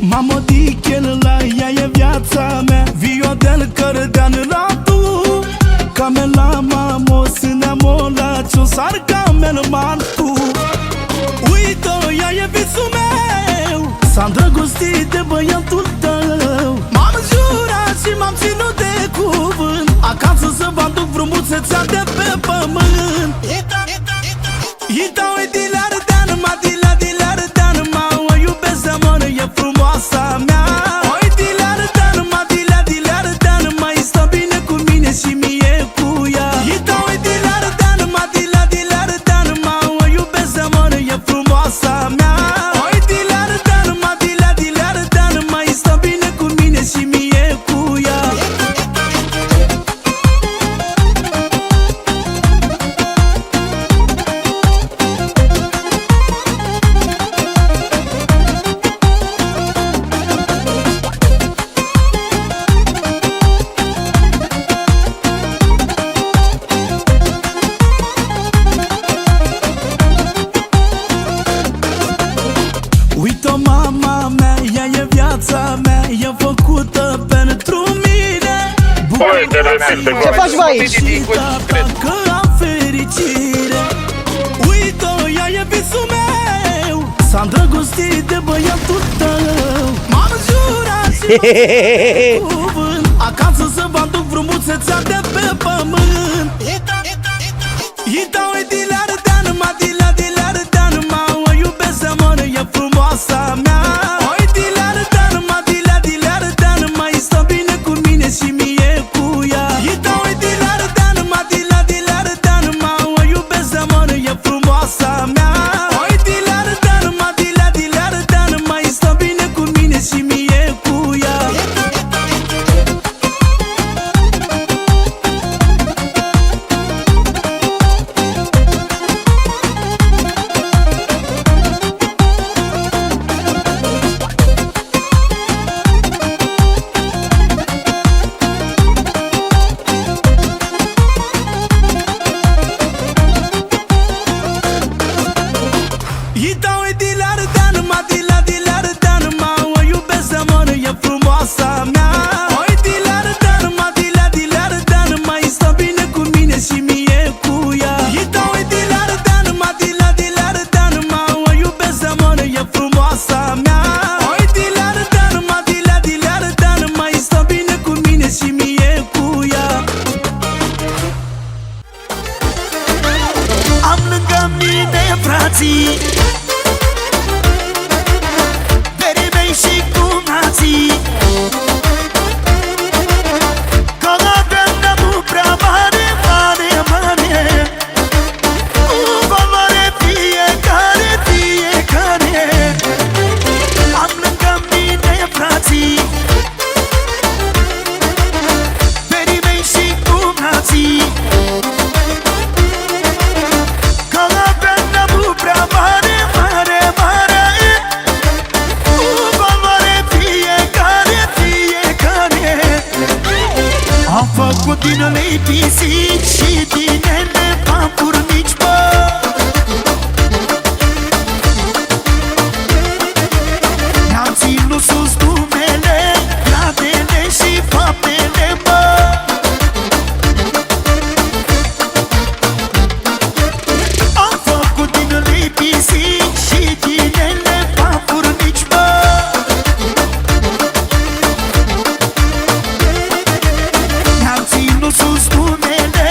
Mamă, dichel la ea e viața mea, Viodel cărdean la tu. Camela mamo, sânea mola, ce-o sar camel man tu. Uită, ea e visul meu, s-a îndrăgostit de băiatul tău. M-am jurat și m-am ținut de cuvânt, acasă să vă aduc frumusețea de pe pământ. Ita, uite, l'ardean, ma di l'ardean, ma o iubesc de mână, e frumoasa mea. Uite, l'ardean, ma di l'ardean, mai stă bine cu mine și mie cu ea. Ita, uite, l'ardean, ma di l'ardean, ma o iubesc de mână, e frumoasa mea. Uite, l'ardean, ma di l'ardean, mai stă bine cu mine și mie cu ea. Uită, mama mea, ea e viața mea, e făcută pentru mine. Ce faci, vai? Că am fericire. Uită, ea e visul meu, s-a îndrăgostit de băiatul tău. M-am jurat și m-am cuvânt, acasă să vă aduc frumusețea de pe pământ. Ita, uite, l'ardean, ma di l'ardean, ma o iubesc de mână, e frumoasa mea. Uite, l'ardean, ma di l'ardean, mai stă bine cu mine și mie cu ea. Ita, uite, l'ardean, ma di l'ardean, ma o iubesc de mână, e frumoasa mea. Uite, l'ardean, ma di l'ardean, mai stă bine cu mine și mie cu ea. Ita, uite, l'ardean, ma di l'ardean, ma o iubesc de mână, e frumoasa mea. Uite, l'ardean, ma di l'ardean, mai stă bine cu mine și mie cu ea. Ita, uite, l'ardean, ma di l'ardean, ma o iubesc de mână, e frumoasa mea. Uite, l'ardean, ma di l'ardean, mai stă bine cu mine și mie cu ea. Am lângă mine frații, verii mei și cumații, că avem neamul prea mare, mare, mare, cu valoare fiecare, fiecare. Am lângă mine frații, verii mei și cumații, că avem neamul prea mare, mare, mare, cu valoare fiecare, fiecare. Am făcut din lei pisici și din elefant furnici, bă. Ne-am ținut sus numele, gradele și faptele, bă. Am făcut din lei pisici și din elefant furnici, bă. Ne-am ținut sus numele,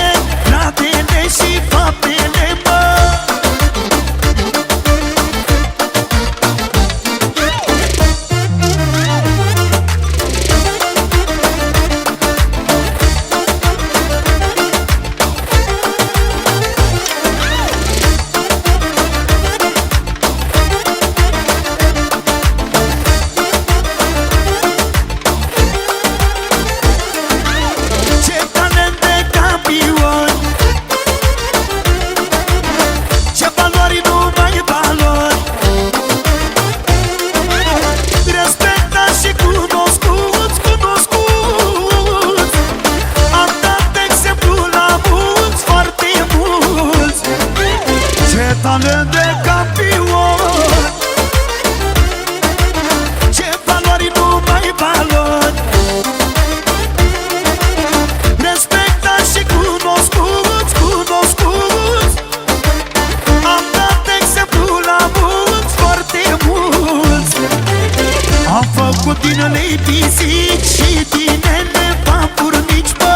făcut din lei pisici și din elefanturi bă.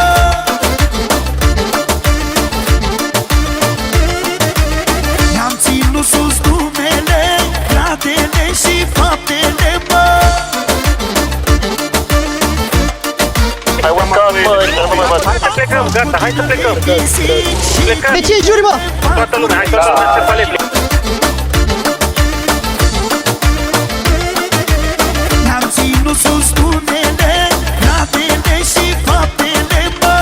Ne-am ținut sus numele, gradele și faptele, bă. Hai să plecăm, gata, hai să plecăm. Pe ce juri, mă? Toată lumea, hai toată lumea, se paleple. Ne-am ținut sus numele, gradele și faptele, bă.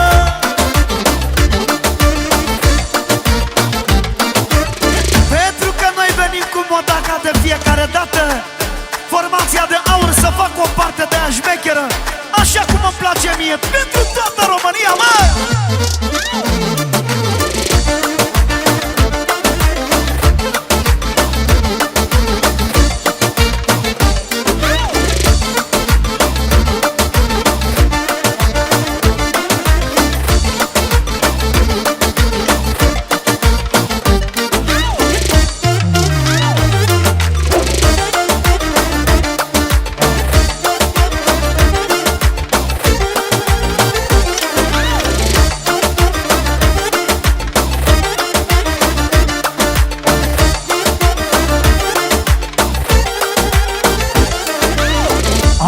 Pentru că noi venim cu modaca de fiecare dată, formația de aur să facă o parte de șmecheră, așa cum îmi place mie, pentru toată România, mă!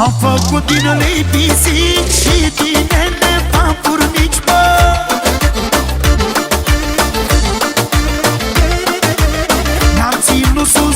Am făcut din lei pisici și din elefanturi mici, bă. Ne-am ținut sus